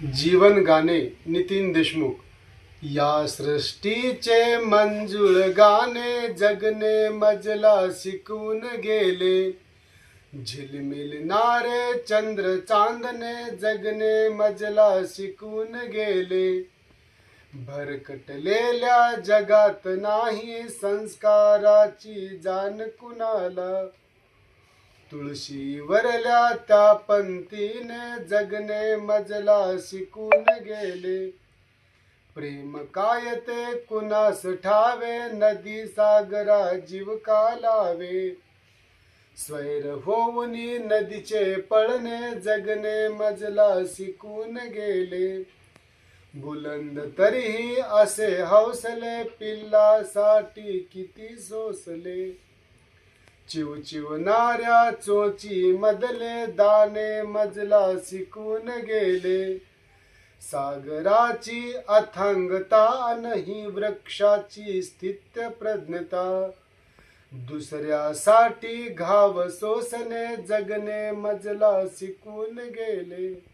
जीवन गाणे नितीन देशमुख. या सृष्टीचे मंजुळ गाणे जगणे मजला शिकून गेले. झिलमिलणारे चंद्र चांदणे जगणे मजला शिकून गेले. भरकटलेल्या जगात नाही संस्काराची जाण कुणाला. तुळशीवरल्या त्या पंक्तीने जगणे मजला शिकून गेले. प्रेम काय ते कुणास ठावे, नदी सागरा जीव का लावे. स्वैर होऊनी नदीचे पळणे जगणे मजला शिकून गेले. बुलंद तरीही असे हौसले, पिल्लासाठी किती सोसले. चिवचिवणाऱ्या चोची मधले दाणे मजला शिकून गेले. सागराची अथांगता नाही वृक्षाची स्थित्य प्रज्ञता. दुसऱ्यासाठी घाव सोसणे जगणे मजला शिकून गेले.